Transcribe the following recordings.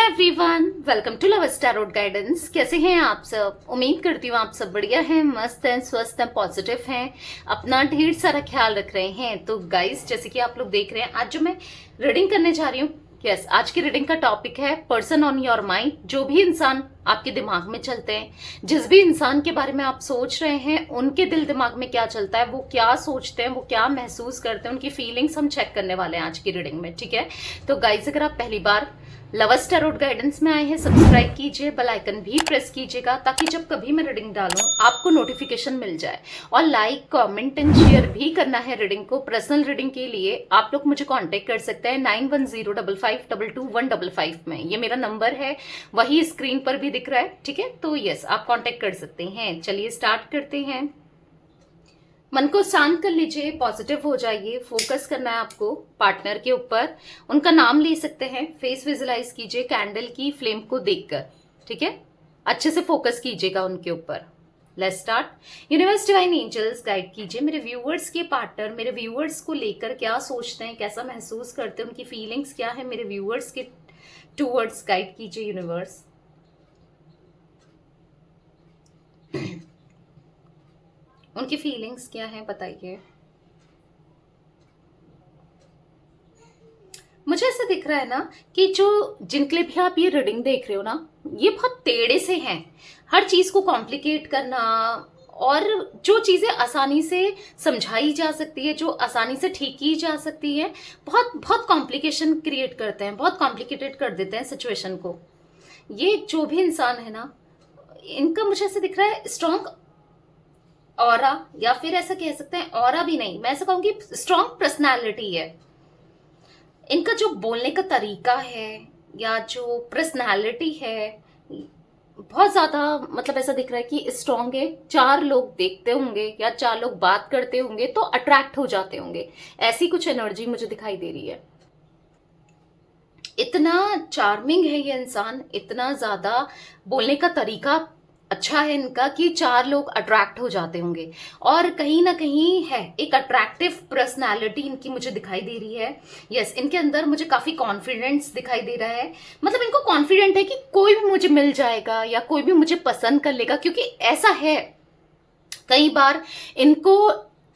Everyone, welcome to love tarot guidance. कैसे हैं आप सब? उम्मीद करती हूँ आप सब बढ़िया हैं, मस्त हैं, स्वस्थ हैं, पॉजिटिव हैं, अपना ढेर सारा ख्याल रख रहे हैं। तो गाइस, जैसे कि आप लोग देख रहे हैं, आज जो मैं रीडिंग करने जा रही हूँ, यस, आज की रीडिंग का टॉपिक है पर्सन ऑन योर माइंड। जो भी इंसान आपके दिमाग में चलते हैं, जिस भी इंसान के बारे में आप सोच रहे हैं, उनके दिल दिमाग में क्या चलता है, वो क्या सोचते हैं, वो क्या महसूस करते हैं, उनकी फीलिंग्स हम चेक करने वाले हैं आज की रीडिंग में। ठीक है, तो गाइस, अगर आप पहली बार लवर्स टैरोट गाइडेंस में आए हैं, सब्सक्राइब कीजिए, बेल आइकन भी प्रेस कीजिएगा ताकि जब कभी मैं रीडिंग डालूं आपको नोटिफिकेशन मिल जाए। और लाइक, कमेंट एंड शेयर भी करना है रीडिंग को। पर्सनल रीडिंग के लिए आप लोग मुझे कांटेक्ट कर सकते हैं 9105522155 में। ये मेरा नंबर है, वही स्क्रीन पर भी दिख रहा है। ठीक है, तो यस, आप कांटेक्ट कर सकते हैं। चलिए स्टार्ट करते हैं। मन को शांत कर लीजिए, पॉजिटिव हो जाइए। फोकस करना है आपको पार्टनर के ऊपर। उनका नाम ले सकते हैं, फेस विजुलाइज कीजिए कैंडल की फ्लेम को देखकर। ठीक है, अच्छे से फोकस कीजिएगा उनके ऊपर। Let's start. Universe, divine angels, guide कीजिए मेरे व्यूअर्स के पार्टनर, मेरे व्यूअर्स को लेकर क्या सोचते हैं, कैसा महसूस करते हैं, उनकी फीलिंग्स क्या है मेरे व्यूअर्स के टूवर्ड्स। गाइड कीजिए यूनिवर्स। उनकी फीलिंग्स क्या है बताइए। मुझे ऐसा दिख रहा है ना कि जो जिनके लिए भी आप ये रीडिंग देख रहे हो ना, ये बहुत टेढ़े से हैं। हर चीज को कॉम्प्लिकेट करना, और जो चीजें आसानी से समझाई जा सकती है, जो आसानी से ठीक की जा सकती है, बहुत बहुत कॉम्प्लिकेशन क्रिएट करते हैं, बहुत कॉम्प्लिकेटेड कर देते हैं सिचुएशन को। ये जो भी इंसान है ना, इनका मुझे ऐसा दिख रहा है स्ट्रॉन्ग ऑरा, या फिर ऐसा कह सकते हैं ऑरा भी नहीं, मैं ऐसा कहूंगी स्ट्रॉन्ग पर्सनालिटी है। इनका जो बोलने का तरीका है या जो पर्सनालिटी है, बहुत ज्यादा मतलब ऐसा दिख रहा है कि स्ट्रॉन्ग है। चार लोग देखते होंगे या चार लोग बात करते होंगे तो अट्रैक्ट हो जाते होंगे, ऐसी कुछ एनर्जी मुझे दिखाई दे रही है। इतना चार्मिंग है ये इंसान, इतना ज्यादा बोलने का तरीका अच्छा है इनका कि चार लोग अट्रैक्ट हो जाते होंगे। और कहीं ना कहीं है एक अट्रैक्टिव पर्सनालिटी इनकी मुझे दिखाई दे रही है। यस, इनके अंदर मुझे काफी कॉन्फिडेंस दिखाई दे रहा है। मतलब इनको कॉन्फिडेंट है कि कोई भी मुझे मिल जाएगा या कोई भी मुझे पसंद कर लेगा, क्योंकि ऐसा है कई बार इनको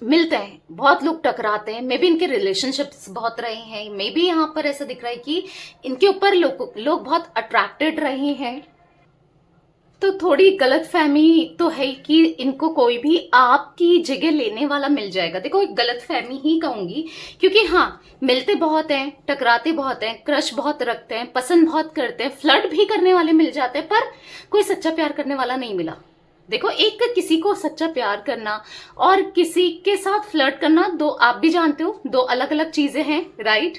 मिलते हैं, बहुत लोग टकराते हैं, मे बी इनके रिलेशनशिप्स बहुत रहे हैं, मे बी यहाँ पर ऐसा दिख रहा है कि इनके ऊपर लोग बहुत अट्रैक्टेड रहे हैं। तो थोड़ी गलत फहमी तो है कि इनको कोई भी आपकी जगह लेने वाला मिल जाएगा। देखो, एक गलत फहमी ही कहूंगी, क्योंकि हाँ, मिलते बहुत हैं, टकराते बहुत हैं, क्रश बहुत रखते हैं, पसंद बहुत करते हैं, फ्लर्ट भी करने वाले मिल जाते हैं, पर कोई सच्चा प्यार करने वाला नहीं मिला। देखो, एक किसी को सच्चा प्यार करना और किसी के साथ फ्लर्ट करना, दो, आप भी जानते हो, दो अलग अलग चीजें हैं, राइट?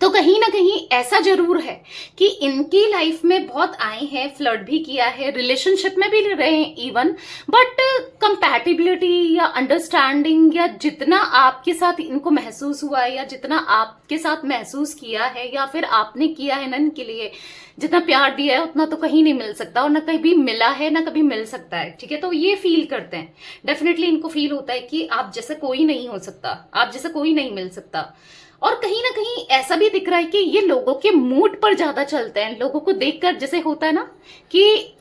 तो कहीं ना कहीं ऐसा जरूर है कि इनकी लाइफ में बहुत आए हैं, फ्लर्ट भी किया है, रिलेशनशिप में भी रहे हैं इवन, बट कंपैटिबिलिटी या अंडरस्टैंडिंग या जितना आपके साथ इनको महसूस हुआ है या जितना आपके साथ महसूस किया है या फिर आपने किया है ना इनके लिए, जितना प्यार दिया है उतना तो कहीं नहीं मिल सकता, और ना कभी मिला है ना कभी मिल सकता है। ठीक है, तो ये फील करते हैं, डेफिनेटली इनको फील होता है कि आप जैसा कोई नहीं हो सकता, आप जैसा कोई नहीं मिल सकता। और कहीं ना कहीं ऐसा भी दिख रहा है कि ये लोगों के मूड पर ज्यादा चलते हैं। लोगों को देखकर जैसे होता है ना कि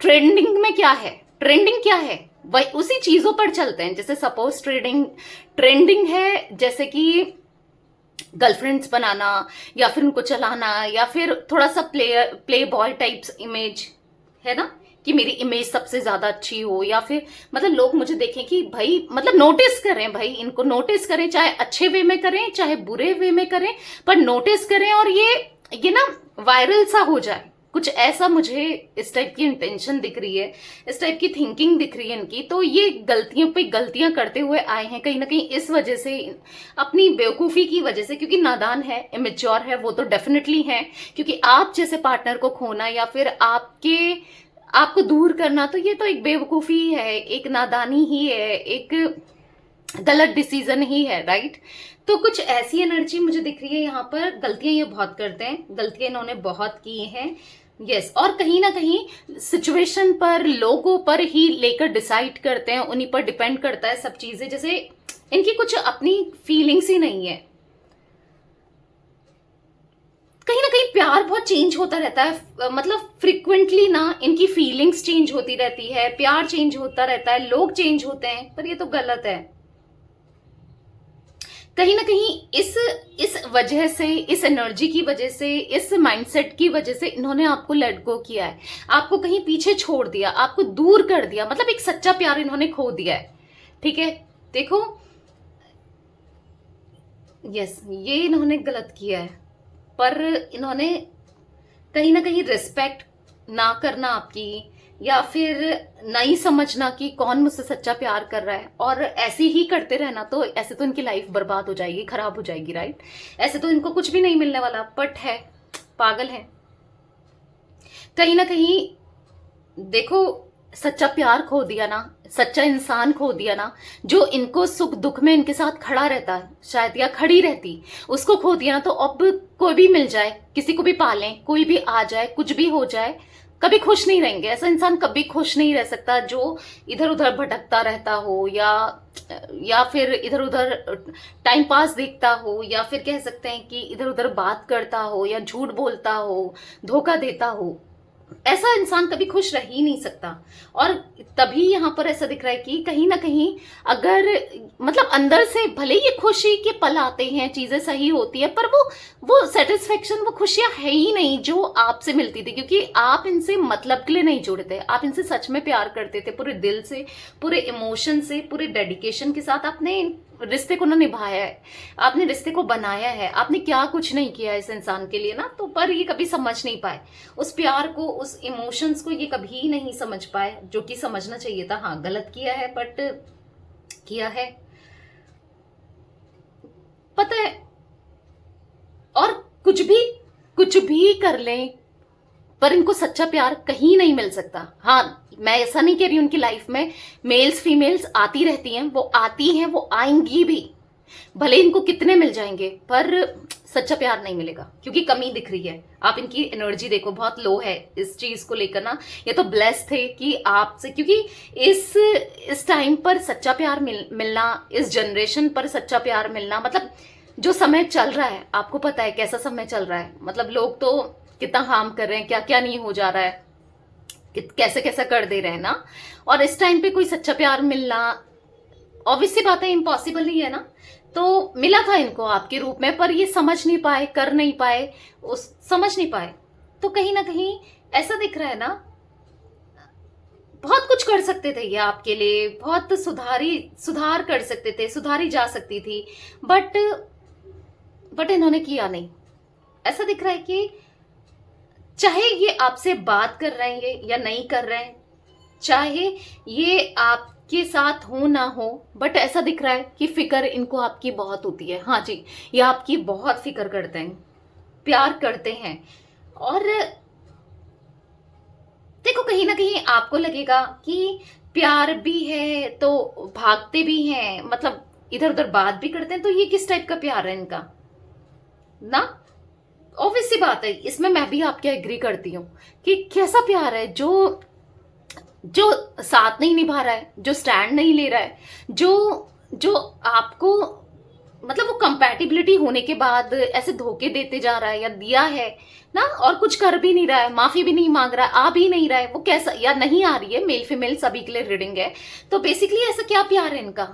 ट्रेंडिंग में क्या है, ट्रेंडिंग क्या है, वही उसी चीजों पर चलते हैं। जैसे सपोज ट्रेंडिंग है जैसे कि गर्लफ्रेंड्स बनाना, या फिर उनको चलाना, या फिर थोड़ा सा प्ले बॉय टाइप्स इमेज है ना, कि मेरी इमेज सबसे ज्यादा अच्छी हो, या फिर मतलब लोग मुझे देखें कि भाई, मतलब नोटिस करें, भाई इनको नोटिस करें, चाहे अच्छे वे में करें चाहे बुरे वे में करें, पर नोटिस करें, और ये ना वायरल सा हो जाए, कुछ ऐसा मुझे इस टाइप की इंटेंशन दिख रही है, इस टाइप की थिंकिंग दिख रही है इनकी। तो ये गलतियों पे गलतियां करते हुए आए हैं कहीं ना कहीं, इस वजह से, अपनी बेवकूफी की वजह से, क्योंकि नादान है, इमेच्योर है, वो तो डेफिनेटली है। क्योंकि आप जैसे पार्टनर को खोना या फिर आपको दूर करना, तो ये तो एक बेवकूफी है, एक नादानी ही है, एक गलत डिसीजन ही है, राइट? तो कुछ ऐसी एनर्जी मुझे दिख रही है यहाँ पर। गलतियां ये बहुत करते हैं, गलतियां इन्होंने बहुत की हैं, यस। और कहीं ना कहीं सिचुएशन पर, लोगों पर ही लेकर डिसाइड करते हैं, उन्हीं पर डिपेंड करता है सब चीजें। जैसे इनकी कुछ अपनी फीलिंग्स ही नहीं है, कहीं ना कहीं प्यार बहुत चेंज होता रहता है, मतलब फ्रिक्वेंटली ना इनकी फीलिंग्स चेंज होती रहती है, प्यार चेंज होता रहता है, लोग चेंज होते हैं, पर ये तो गलत है। कहीं ना कहीं इस वजह से, इस एनर्जी की वजह से, इस माइंडसेट की वजह से इन्होंने आपको लेट गो किया है, आपको कहीं पीछे छोड़ दिया, आपको दूर कर दिया, मतलब एक सच्चा प्यार इन्होंने खो दिया है। ठीक है, देखो, यस, ये इन्होंने गलत किया है, पर इन्होंने कहीं ना कहीं रिस्पेक्ट ना करना आपकी, या फिर नहीं समझना कि कौन मुझसे सच्चा प्यार कर रहा है, और ऐसे ही करते रहना, तो ऐसे तो इनकी लाइफ बर्बाद हो जाएगी, खराब हो जाएगी, राइट? ऐसे तो इनको कुछ भी नहीं मिलने वाला, बट है, पागल है कहीं ना कहीं। देखो, सच्चा प्यार खो दिया ना, सच्चा इंसान खो दिया ना, जो इनको सुख दुख में इनके साथ खड़ा रहता है शायद, या खड़ी रहती, उसको खो दिया ना, तो अब कोई भी मिल जाए, किसी को भी पालें, कोई भी आ जाए, कुछ भी हो जाए, कभी खुश नहीं रहेंगे। ऐसा इंसान कभी खुश नहीं रह सकता जो इधर उधर भटकता रहता हो, या फिर इधर उधर टाइम पास देखता हो, या फिर कह सकते हैं कि इधर उधर बात करता हो, या झूठ बोलता हो, धोखा देता हो। ऐसा इंसान कभी खुश रह ही नहीं सकता। और तभी यहाँ पर ऐसा दिख रहा है कि कहीं ना कहीं, अगर मतलब अंदर से भले ये खुशी के पल आते हैं, चीजें सही होती है, पर वो सेटिस्फेक्शन, वो खुशियां है ही नहीं जो आपसे मिलती थी, क्योंकि आप इनसे मतलब के लिए नहीं जुड़े थे, आप इनसे सच में प्यार करते थे, पूरे दिल से, पूरे इमोशन से, पूरे डेडिकेशन के साथ आपने रिश्ते को ना निभाया है, आपने रिश्ते को बनाया है, आपने क्या कुछ नहीं किया इस इंसान के लिए ना, तो पर ये कभी समझ नहीं पाए उस प्यार को, उस इमोशंस को, ये कभी नहीं समझ पाए, जो कि समझना चाहिए था। हाँ, गलत किया है, बट किया है, पता है। और कुछ भी कर लें, पर इनको सच्चा प्यार कहीं नहीं मिल सकता। हाँ, मैं ऐसा नहीं कह रही, उनकी लाइफ में मेल्स फीमेल्स आती रहती हैं, वो आती हैं, वो आएंगी भी, भले इनको कितने मिल जाएंगे, पर सच्चा प्यार नहीं मिलेगा, क्योंकि कमी दिख रही है। आप इनकी एनर्जी देखो, बहुत लो है इस चीज को लेकर ना। ये तो ब्लेस्ड थे कि आपसे, क्योंकि इस टाइम पर सच्चा प्यार मिलना, इस जनरेशन पर सच्चा प्यार मिलना, मतलब जो समय चल रहा है, आपको पता है कैसा समय चल रहा है, मतलब लोग तो कितना हार्म कर रहे हैं, क्या क्या नहीं हो जा रहा है, कैसे कैसे कर दे रहे हैं ना। और इस टाइम पे कोई सच्चा प्यार मिलना ऑब्वियस सी बात है, इम्पॉसिबल ही है ना। तो मिला था इनको आपके रूप में, पर ये समझ नहीं पाए, कर नहीं पाए, समझ नहीं पाए। तो कहीं ना कहीं ऐसा दिख रहा है ना, बहुत कुछ कर सकते थे ये आपके लिए, बहुत सुधार कर सकते थे, सुधारी जा सकती थी, बट इन्होंने किया नहीं। ऐसा दिख रहा है कि चाहे ये आपसे बात कर रहे हैं या नहीं कर रहे हैं, चाहे ये आपके साथ हो ना हो, बट ऐसा दिख रहा है कि फिक्र इनको आपकी बहुत होती है। हाँ जी, ये आपकी बहुत फिक्र करते हैं, प्यार करते हैं। और देखो, कहीं ना कहीं आपको लगेगा कि प्यार भी है तो भागते भी हैं, मतलब इधर उधर बात भी करते हैं, तो ये किस टाइप का प्यार है इनका ना। ऑब्वियस सी बात है, इसमें मैं भी आपके एग्री करती हूँ कि कैसा प्यार है जो जो साथ नहीं निभा रहा है, जो स्टैंड नहीं ले रहा है, जो आपको, मतलब वो कंपैटिबिलिटी होने के बाद ऐसे धोखे देते जा रहा है, या दिया है ना, और कुछ कर भी नहीं रहा है, माफी भी नहीं मांग रहा है, आ भी नहीं रहा है, वो कैसा, या नहीं आ रही है, मेल फीमेल सभी के लिए रीडिंग है। तो बेसिकली ऐसा क्या प्यार है इनका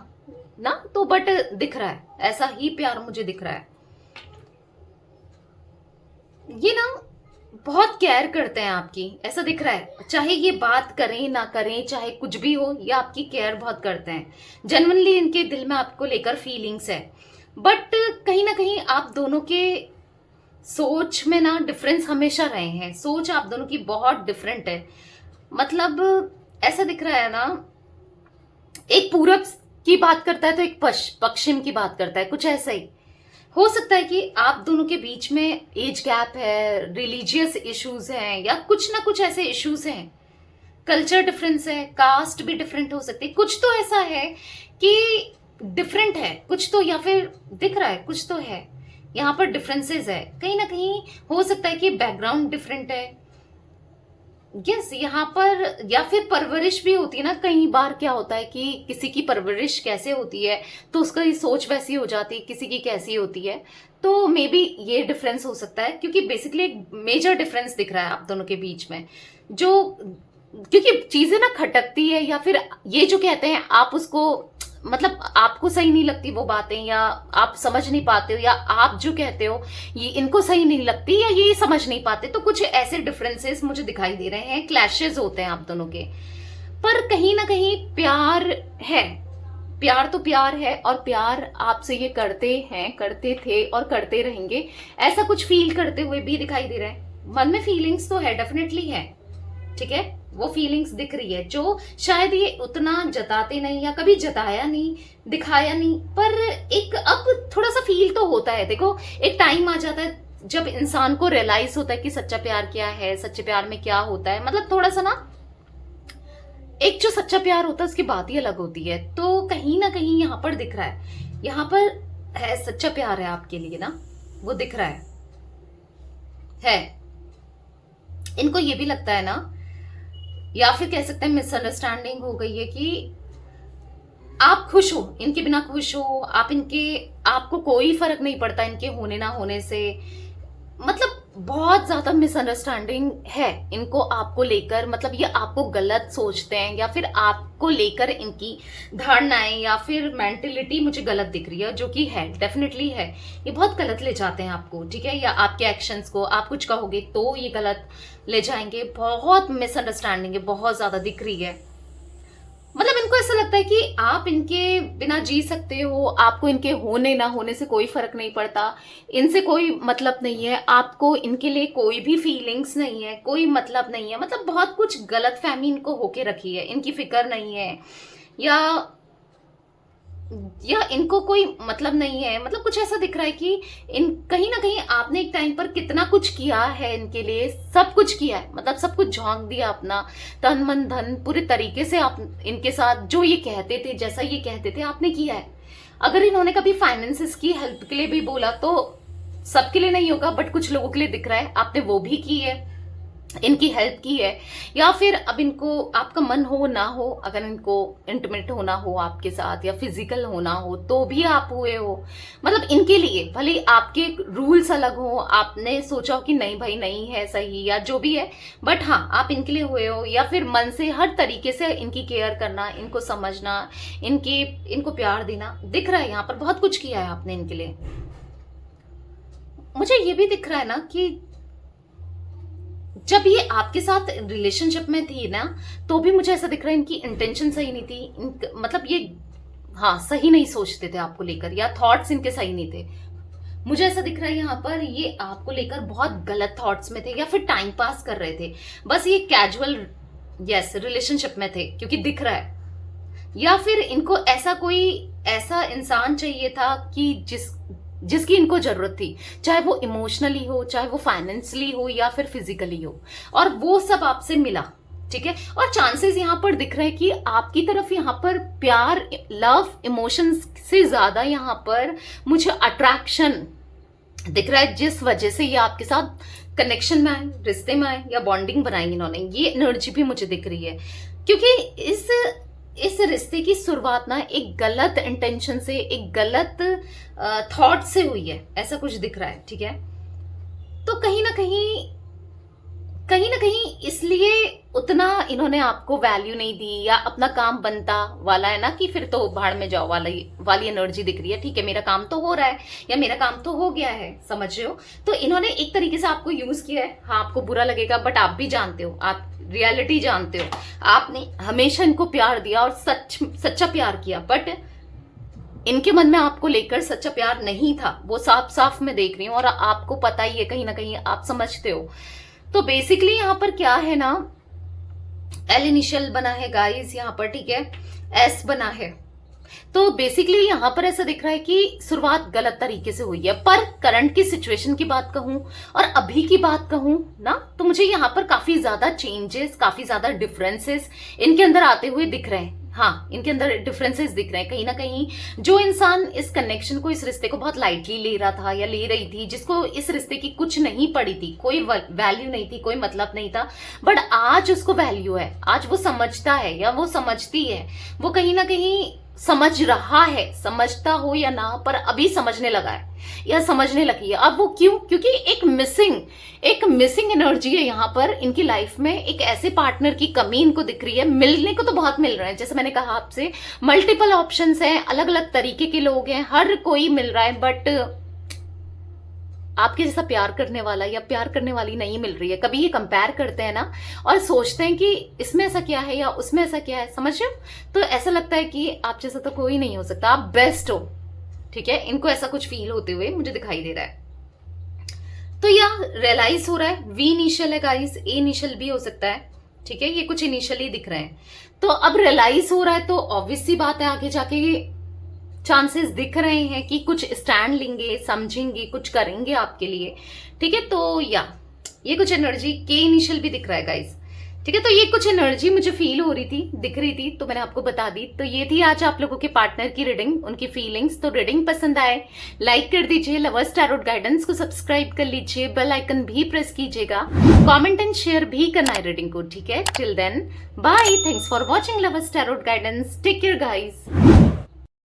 ना, तो बट दिख रहा है, ऐसा ही प्यार मुझे दिख रहा है। ये ना बहुत केयर करते हैं आपकी, ऐसा दिख रहा है, चाहे ये बात करें ना करें, चाहे कुछ भी हो, ये आपकी केयर बहुत करते हैं। जेन्युइनली इनके दिल में आपको लेकर फीलिंग्स है, बट कहीं ना कहीं आप दोनों के सोच में ना डिफरेंस हमेशा रहे हैं, सोच आप दोनों की बहुत डिफरेंट है। मतलब ऐसा दिख रहा है ना, एक पूरब की बात करता है तो एक पश्चिम की बात करता है, कुछ ऐसा ही हो सकता है कि आप दोनों के बीच में एज गैप है, रिलीजियस इश्यूज हैं, या कुछ ना कुछ ऐसे इश्यूज हैं, कल्चर डिफरेंस है, कास्ट भी डिफरेंट हो सकती है, कुछ तो ऐसा है कि डिफरेंट है कुछ तो, या फिर दिख रहा है कुछ तो है, यहाँ पर डिफरेंसेस है। कहीं ना कहीं हो सकता है कि बैकग्राउंड डिफरेंट है, यस, यहाँ पर या फिर परवरिश भी होती है ना। कई बार क्या होता है कि किसी की परवरिश कैसे होती है तो उसका ये सोच वैसी हो जाती है, किसी की कैसी होती है। तो मे बी ये डिफरेंस हो सकता है, क्योंकि बेसिकली एक मेजर डिफरेंस दिख रहा है आप दोनों के बीच में। जो क्योंकि चीजें ना खटकती है, या फिर ये जो कहते हैं आप उसको, मतलब आपको सही नहीं लगती वो बातें, या आप समझ नहीं पाते हो, या आप जो कहते हो ये इनको सही नहीं लगती, या ये समझ नहीं पाते। तो कुछ ऐसे डिफरेंसेस मुझे दिखाई दे रहे हैं, क्लैशेस होते हैं आप दोनों के। पर कहीं ना कहीं प्यार है, प्यार तो प्यार है, और प्यार आपसे ये करते हैं, करते थे और करते रहेंगे, ऐसा कुछ फील करते हुए भी दिखाई दे रहा है। मन में फीलिंग्स तो है, डेफिनेटली है, ठीक है, वो फीलिंग्स दिख रही है जो शायद ये उतना जताते नहीं, या कभी जताया नहीं, दिखाया नहीं, पर एक अब थोड़ा सा फील तो होता है। देखो, एक टाइम आ जाता है जब इंसान को रियलाइज होता है कि सच्चा प्यार क्या है, सच्चे प्यार में क्या होता है। मतलब थोड़ा सा ना, एक जो सच्चा प्यार होता है उसकी बात ही अलग होती है। तो कहीं ना कहीं यहाँ पर दिख रहा है, यहाँ पर है सच्चा प्यार है आपके लिए ना, वो दिख रहा है। इनको ये भी लगता है ना, या फिर कह सकते हैं मिसअंडरस्टैंडिंग हो गई है कि आप खुश हो, इनके बिना खुश हो आप, इनके, आपको कोई फर्क नहीं पड़ता इनके होने ना होने से। मतलब बहुत ज्यादा मिसअंडरस्टैंडिंग है इनको आपको लेकर। मतलब ये आपको गलत सोचते हैं, या फिर आपको लेकर इनकी धारणाएं या फिर मेंटेलिटी मुझे गलत दिख रही है, जो कि है, डेफिनेटली है। ये बहुत गलत ले जाते हैं आपको, ठीक है, या आपके एक्शंस को, आप कुछ कहोगे तो ये गलत ले जाएंगे। बहुत मिसअंडरस्टैंडिंग है, बहुत ज्यादा दिख रही है। मतलब इनको ऐसा लगता है कि आप इनके बिना जी सकते हो, आपको इनके होने ना होने से कोई फर्क नहीं पड़ता, इनसे कोई मतलब नहीं है, आपको इनके लिए कोई भी फीलिंग्स नहीं है, कोई मतलब नहीं है। मतलब बहुत कुछ गलत फहमी इनको होके रखी है, इनकी फिक्र नहीं है, या इनको कोई मतलब नहीं है। मतलब कुछ ऐसा दिख रहा है कि इन कहीं ना कहीं आपने एक टाइम पर कितना कुछ किया है इनके लिए, सब कुछ किया है, मतलब सब कुछ झोंक दिया अपना, तन मन धन पूरे तरीके से आप इनके साथ, जो ये कहते थे, जैसा ये कहते थे आपने किया है। अगर इन्होंने कभी फाइनेंसेस की हेल्प के लिए भी बोला तो सबके लिए नहीं होगा, बट कुछ लोगों के लिए दिख रहा है आपने वो भी की है, इनकी हेल्प की है। या फिर अब इनको आपका मन हो ना हो, अगर इनको इंटीमेट होना हो आपके साथ या फिजिकल होना हो तो भी आप हुए हो। मतलब इनके लिए भले आपके रूल्स अलग हो, आपने सोचा हो कि नहीं भाई नहीं है सही या जो भी है, बट हाँ आप इनके लिए हुए हो। या फिर मन से हर तरीके से इनकी केयर करना, इनको समझना, इनको प्यार देना दिख रहा है। यहाँ पर बहुत कुछ किया है आपने इनके लिए। मुझे ये भी दिख रहा है ना कि जब ये आपके साथ रिलेशनशिप में थी ना, तो भी मुझे ऐसा दिख रहा है इनकी इंटेंशन सही नहीं थी। मतलब ये हाँ सही नहीं सोचते थे आपको लेकर, या थॉट्स इनके सही नहीं थे। मुझे ऐसा दिख रहा है यहाँ पर ये आपको लेकर बहुत गलत थॉट्स में थे, या फिर टाइम पास कर रहे थे, बस ये कैजुअल यस रिलेशनशिप में थे क्योंकि दिख रहा है। या फिर इनको ऐसा इंसान चाहिए था कि जिसकी इनको जरूरत थी, चाहे वो इमोशनली हो, चाहे वो फाइनेंशियली हो, या फिर फिजिकली हो, और वो सब आपसे मिला, ठीक है। और चांसेस यहाँ पर दिख रहे हैं कि आपकी तरफ यहाँ पर प्यार, लव, इमोशंस से ज्यादा यहाँ पर मुझे अट्रैक्शन दिख रहा है, जिस वजह से ये आपके साथ कनेक्शन में आए, रिश्ते में आए, या बॉन्डिंग बनाई इन्होंने। ये एनर्जी भी मुझे दिख रही है, क्योंकि इस रिश्ते की शुरुआत ना एक गलत इंटेंशन से, एक गलत थॉट से हुई है, ऐसा कुछ दिख रहा है, ठीक है। तो कहीं ना कहीं इसलिए उतना इन्होंने आपको वैल्यू नहीं दी, या अपना काम बनता वाला है ना कि फिर तो भाड़ में जाओ वाली एनर्जी दिख रही है। ठीक है, मेरा काम तो हो रहा है, या मेरा काम तो हो गया है, समझ रहे हो। तो इन्होंने एक तरीके से आपको यूज किया है। हाँ आपको बुरा लगेगा, बट आप भी जानते हो, आप रियलिटी जानते हो, आपने हमेशा इनको प्यार दिया और सच्चा प्यार किया, बट इनके मन में आपको लेकर सच्चा प्यार नहीं था, वो साफ साफ मैं देख रही हूँ, और आपको पता ही है, कहीं ना कहीं आप समझते हो। तो बेसिकली यहाँ पर क्या है ना, एल इनिशियल बना है गाइस यहाँ पर, ठीक है, एस बना है। तो बेसिकली यहाँ पर ऐसा दिख रहा है कि शुरुआत गलत तरीके से हुई है। पर करंट की सिचुएशन की बात कहूं और अभी की बात कहूं ना, तो मुझे यहाँ पर काफी ज्यादा चेंजेस, काफी ज्यादा डिफरेंसेस इनके अंदर आते हुए दिख रहे हैं। हाँ, इनके अंदर डिफरेंसेस दिख रहे हैं कहीं ना कहीं। जो इंसान इस कनेक्शन को, इस रिश्ते को बहुत लाइटली ले रहा था या ले रही थी, जिसको इस रिश्ते की कुछ नहीं पड़ी थी, कोई वैल्यू नहीं थी, कोई मतलब नहीं था, बट आज उसको वैल्यू है, आज वो समझता है या वो समझती है, वो कहीं ना कहीं समझ रहा है, समझता हो या ना, पर अभी समझने लगा है या समझने लगी है। अब वो क्यों? क्योंकि एक मिसिंग एनर्जी है यहाँ पर इनकी लाइफ में। एक ऐसे पार्टनर की कमी इनको दिख रही है। मिलने को तो बहुत मिल रहा है, जैसे मैंने कहा आपसे, मल्टीपल ऑप्शंस हैं, अलग अलग तरीके के लोग हैं, हर कोई मिल रहा है, बट आपके जैसा प्यार करने वाला या प्यार करने वाली नहीं मिल रही है। कभी ये कंपेयर करते हैं ना और सोचते हैं कि इसमें ऐसा क्या है या उसमें ऐसा क्या है, समझ रहे हो? तो ऐसा लगता है कि आप जैसा तो कोई नहीं हो सकता, आप बेस्ट हो, ठीक है। इनको ऐसा कुछ फील होते हुए मुझे दिखाई दे रहा है। तो यह रियलाइज हो रहा है, वी इनिशियल है गाइस, ए इनिशियल भी हो सकता है, ठीक है। ये कुछ इनिशियली दिख रहे हैं, तो अब रियलाइज हो रहा है, तो ऑब्वियस सी बात है आगे जाके चांसेस दिख रहे हैं कि कुछ स्टैंड लेंगे, समझेंगे, कुछ करेंगे आपके लिए, ठीक है। तो या ये कुछ एनर्जी के इनिशियल भी दिख रहा है गाइस, ठीक है। तो ये कुछ एनर्जी मुझे फील हो रही थी, दिख रही थी, तो मैंने आपको बता दी। तो ये थी आज आप लोगों के पार्टनर की रीडिंग, उनकी फीलिंग्स। तो रीडिंग पसंद आए लाइक कर दीजिए, लवर्स टैरोट गाइडेंस को सब्सक्राइब कर लीजिए, बेल आइकन भी प्रेस कीजिएगा, कमेंट एंड शेयर भी करना है रीडिंग को, ठीक है। Till then bye, thanks for watching lovers tarot guidance, take care guys.